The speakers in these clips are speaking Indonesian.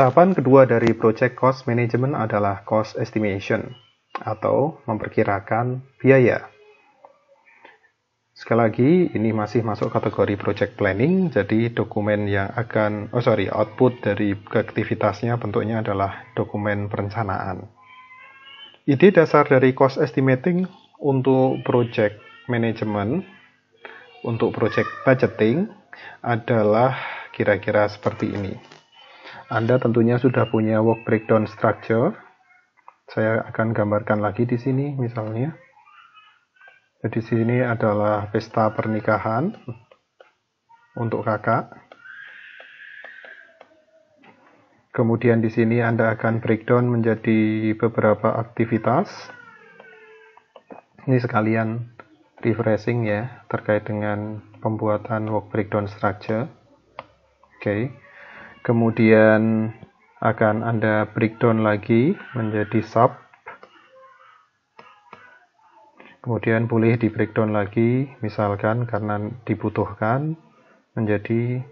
Tahapan kedua dari project cost management adalah cost estimation atau memperkirakan biaya. Sekali lagi, ini masih masuk kategori project planning, jadi dokumen yang output dari aktivitasnya bentuknya adalah dokumen perencanaan. Ide dasar dari cost estimating untuk project management, untuk project budgeting adalah kira-kira seperti ini. Anda tentunya sudah punya work breakdown structure. Saya akan gambarkan lagi di sini misalnya. Jadi di sini adalah pesta pernikahan untuk kakak. Kemudian di sini Anda akan breakdown menjadi beberapa aktivitas. Ini sekalian refreshing ya terkait dengan pembuatan work breakdown structure. Oke. Kemudian akan Anda breakdown lagi menjadi sub. Kemudian boleh di breakdown lagi, misalkan karena dibutuhkan menjadi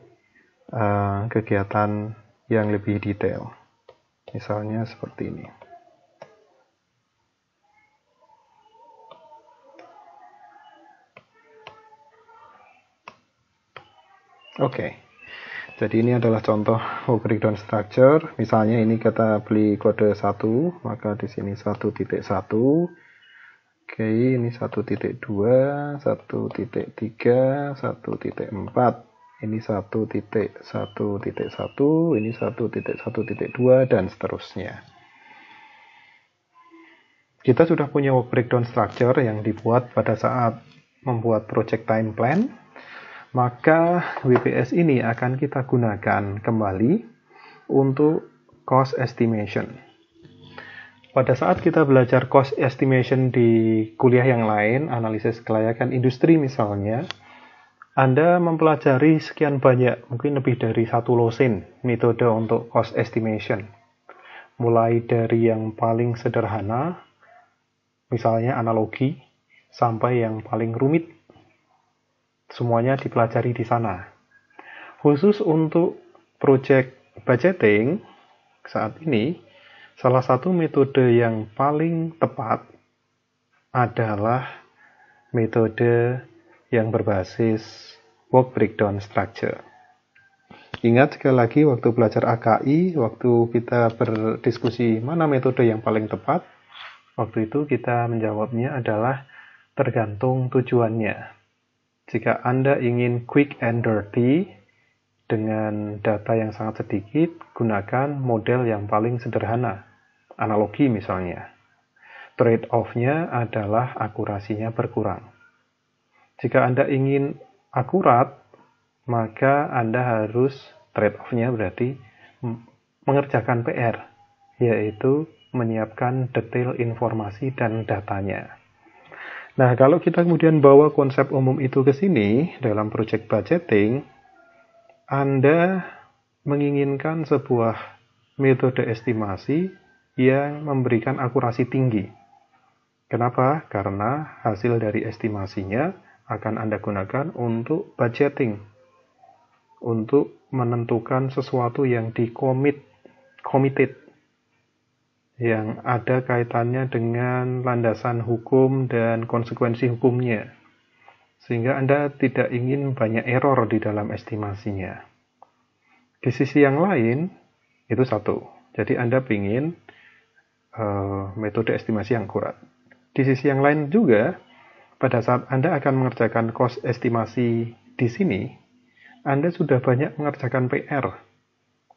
kegiatan yang lebih detail. Misalnya seperti ini. Oke. Jadi ini adalah contoh work breakdown structure. Misalnya ini kita beli kode 1, maka di sini 1.1. Oke, ini 1.2, 1.3, 1.4. Ini 1.1.1, ini 1.1.2, dan seterusnya. Kita sudah punya work breakdown structure yang dibuat pada saat membuat project time plan. Maka WBS ini akan kita gunakan kembali untuk cost estimation. Pada saat kita belajar cost estimation di kuliah yang lain, analisis kelayakan industri misalnya, Anda mempelajari sekian banyak, mungkin lebih dari 1 dosen metode untuk cost estimation. Mulai dari yang paling sederhana, misalnya analogi, sampai yang paling rumit. Semuanya dipelajari di sana. Khusus untuk project budgeting saat ini, salah satu metode yang paling tepat adalah metode yang berbasis work breakdown structure. Ingat sekali lagi waktu belajar AKI, waktu kita berdiskusi mana metode yang paling tepat, waktu itu kita menjawabnya adalah tergantung tujuannya. Jika Anda ingin quick and dirty dengan data yang sangat sedikit, gunakan model yang paling sederhana. Analogi misalnya. Trade-off-nya adalah akurasinya berkurang. Jika Anda ingin akurat, maka Anda harus trade-off-nya berarti mengerjakan PR, yaitu menyiapkan detail informasi dan datanya. Nah, kalau kita kemudian bawa konsep umum itu ke sini dalam project budgeting, Anda menginginkan sebuah metode estimasi yang memberikan akurasi tinggi. Kenapa? Karena hasil dari estimasinya akan Anda gunakan untuk budgeting, untuk menentukan sesuatu yang committed, yang ada kaitannya dengan landasan hukum dan konsekuensi hukumnya. Sehingga Anda tidak ingin banyak error di dalam estimasinya. Di sisi yang lain, itu satu. Jadi Anda ingin metode estimasi yang akurat. Di sisi yang lain juga, pada saat Anda akan mengerjakan cost estimasi di sini, Anda sudah banyak mengerjakan PR.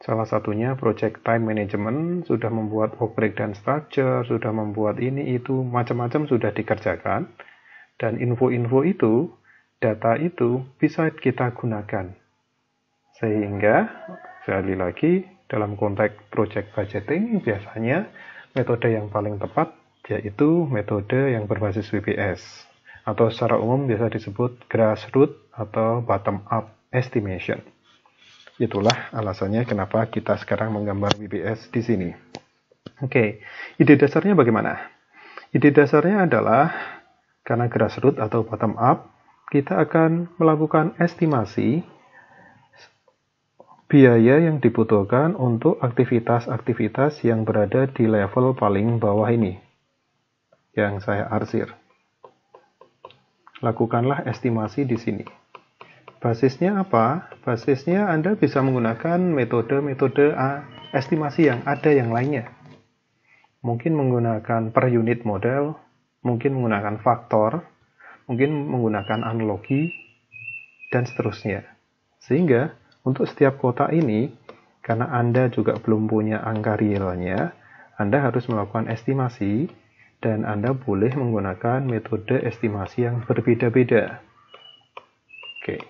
Salah satunya project time management, sudah membuat work breakdown structure, sudah membuat ini, itu, macam-macam sudah dikerjakan. Dan info-info itu, data itu, bisa kita gunakan. Sehingga, sekali lagi, dalam konteks project budgeting, biasanya metode yang paling tepat, yaitu metode yang berbasis WBS. Atau secara umum biasa disebut grassroots atau bottom-up estimation. Itulah alasannya kenapa kita sekarang menggambar WBS di sini. Oke, ide dasarnya bagaimana? Ide dasarnya adalah karena grassroots atau bottom up, kita akan melakukan estimasi biaya yang dibutuhkan untuk aktivitas-aktivitas yang berada di level paling bawah ini, yang saya arsir. Lakukanlah estimasi di sini. Basisnya apa? Basisnya Anda bisa menggunakan metode-metode estimasi yang ada yang lainnya. Mungkin menggunakan per unit model, mungkin menggunakan faktor, mungkin menggunakan analogi, dan seterusnya. Sehingga untuk setiap kota ini, karena Anda juga belum punya angka realnya, Anda harus melakukan estimasi, dan Anda boleh menggunakan metode estimasi yang berbeda-beda. Oke.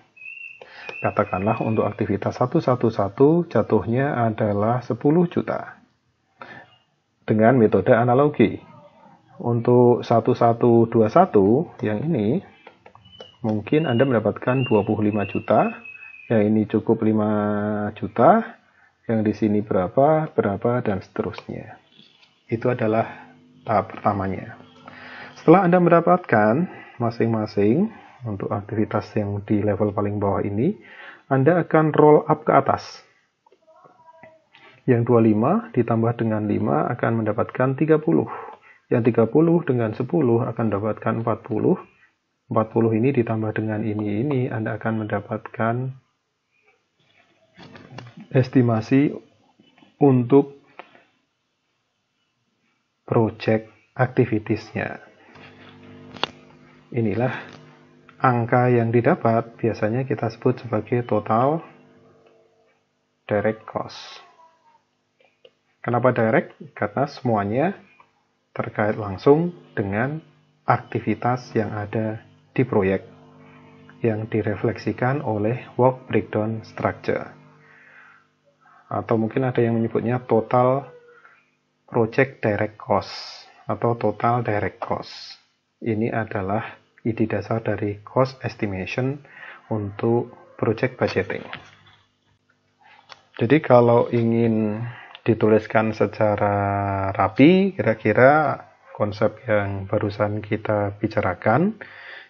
Katakanlah untuk aktivitas 111 jatuhnya adalah 10 juta. Dengan metode analogi. Untuk 1121 yang ini, mungkin Anda mendapatkan 25 juta. Yang ini cukup 5 juta, yang di sini berapa, dan seterusnya. Itu adalah tahap pertamanya. Setelah Anda mendapatkan masing-masing untuk aktivitas yang di level paling bawah ini, Anda akan roll up ke atas. Yang 25 ditambah dengan 5 akan mendapatkan 30. Yang 30 dengan 10 akan mendapatkan 40. 40 ini ditambah dengan ini Anda akan mendapatkan estimasi untuk project activities-nya. Inilah angka yang didapat, biasanya kita sebut sebagai total direct cost. Kenapa direct? Karena semuanya terkait langsung dengan aktivitas yang ada di proyek yang direfleksikan oleh work breakdown structure. Atau mungkin ada yang menyebutnya total project direct cost atau total direct cost. Ini adalah ide dasar dari cost estimation untuk project budgeting. Jadi kalau ingin dituliskan secara rapi, kira-kira konsep yang barusan kita bicarakan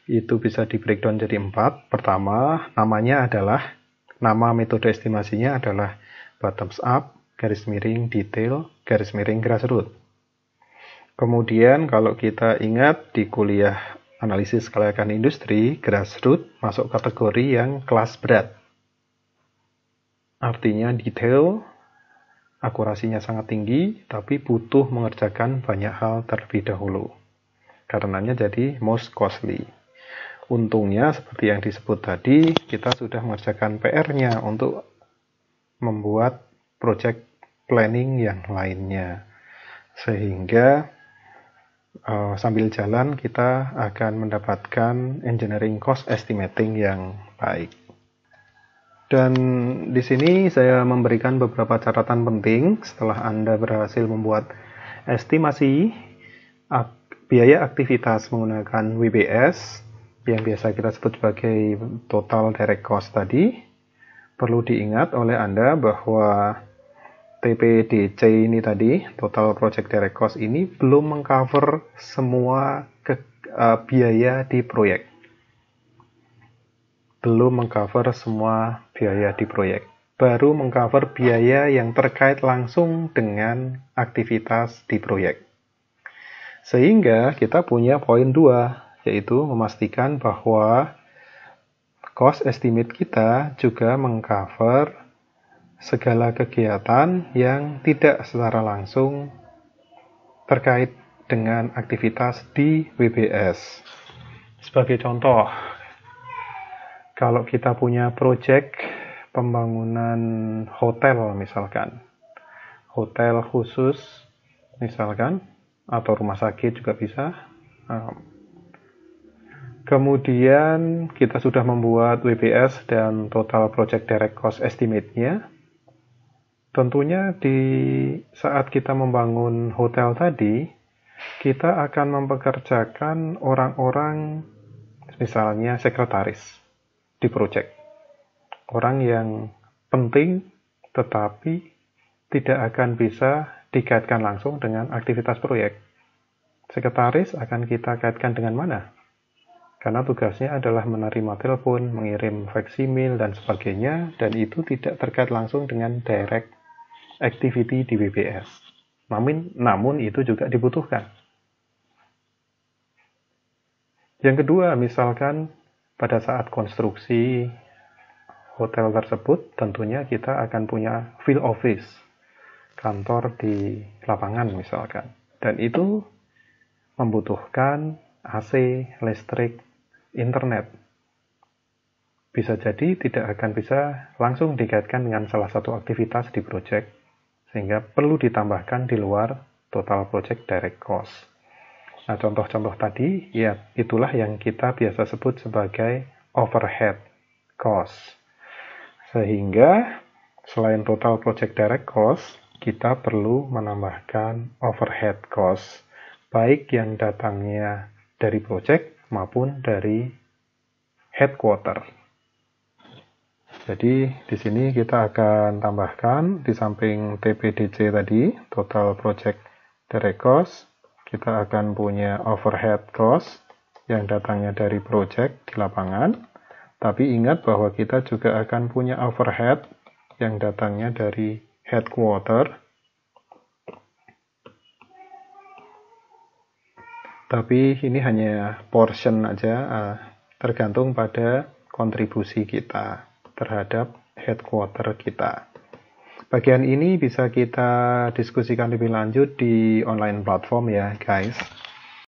itu bisa di breakdown jadi 4. Pertama, nama metode estimasinya adalah bottoms up, garis miring detail, garis miring grassroots. Kemudian kalau kita ingat di kuliah analisis kelayakan industri, grassroots masuk kategori yang kelas berat. Artinya detail, akurasinya sangat tinggi, tapi butuh mengerjakan banyak hal terlebih dahulu. Karenanya jadi most costly. Untungnya seperti yang disebut tadi, kita sudah mengerjakan PR-nya untuk membuat project planning yang lainnya. Sehingga sambil jalan kita akan mendapatkan engineering cost estimating yang baik. Dan di sini saya memberikan beberapa catatan penting setelah Anda berhasil membuat estimasi biaya aktivitas menggunakan WBS yang biasa kita sebut sebagai total direct cost tadi. Perlu diingat oleh Anda bahwa TPDC ini tadi, total project direct cost ini belum mengcover semua biaya di proyek. Belum mengcover semua biaya di proyek. Baru mengcover biaya yang terkait langsung dengan aktivitas di proyek. Sehingga kita punya poin 2, yaitu memastikan bahwa cost estimate kita juga mengcover segala kegiatan yang tidak secara langsung terkait dengan aktivitas di WBS. Sebagai contoh, kalau kita punya proyek pembangunan hotel misalkan, hotel khusus misalkan, atau rumah sakit juga bisa. Kemudian kita sudah membuat WBS dan total project direct cost estimate-nya. Tentunya di saat kita membangun hotel tadi, kita akan mempekerjakan orang-orang, misalnya sekretaris di proyek. Orang yang penting tetapi tidak akan bisa dikaitkan langsung dengan aktivitas proyek. Sekretaris akan kita kaitkan dengan mana? Karena tugasnya adalah menerima telepon, mengirim faksimil, dan sebagainya, dan itu tidak terkait langsung dengan direct activity di WBS. Namun itu juga dibutuhkan. Yang kedua, misalkan pada saat konstruksi hotel tersebut, tentunya kita akan punya field office, kantor di lapangan misalkan. Dan itu membutuhkan AC, listrik, internet. Bisa jadi tidak akan bisa langsung dikaitkan dengan salah satu aktivitas di project, sehingga perlu ditambahkan di luar total project direct cost. Nah, contoh-contoh tadi, ya itulah yang kita biasa sebut sebagai overhead cost. Sehingga selain total project direct cost, kita perlu menambahkan overhead cost, baik yang datangnya dari project maupun dari headquarter. Jadi di sini kita akan tambahkan di samping TPDC tadi, total project direct cost, kita akan punya overhead cost yang datangnya dari project di lapangan. Tapi ingat bahwa kita juga akan punya overhead yang datangnya dari headquarter. Tapi ini hanya portion aja, tergantung pada kontribusi kita terhadap headquarter kita. Bagian ini bisa kita diskusikan lebih lanjut di online platform ya guys.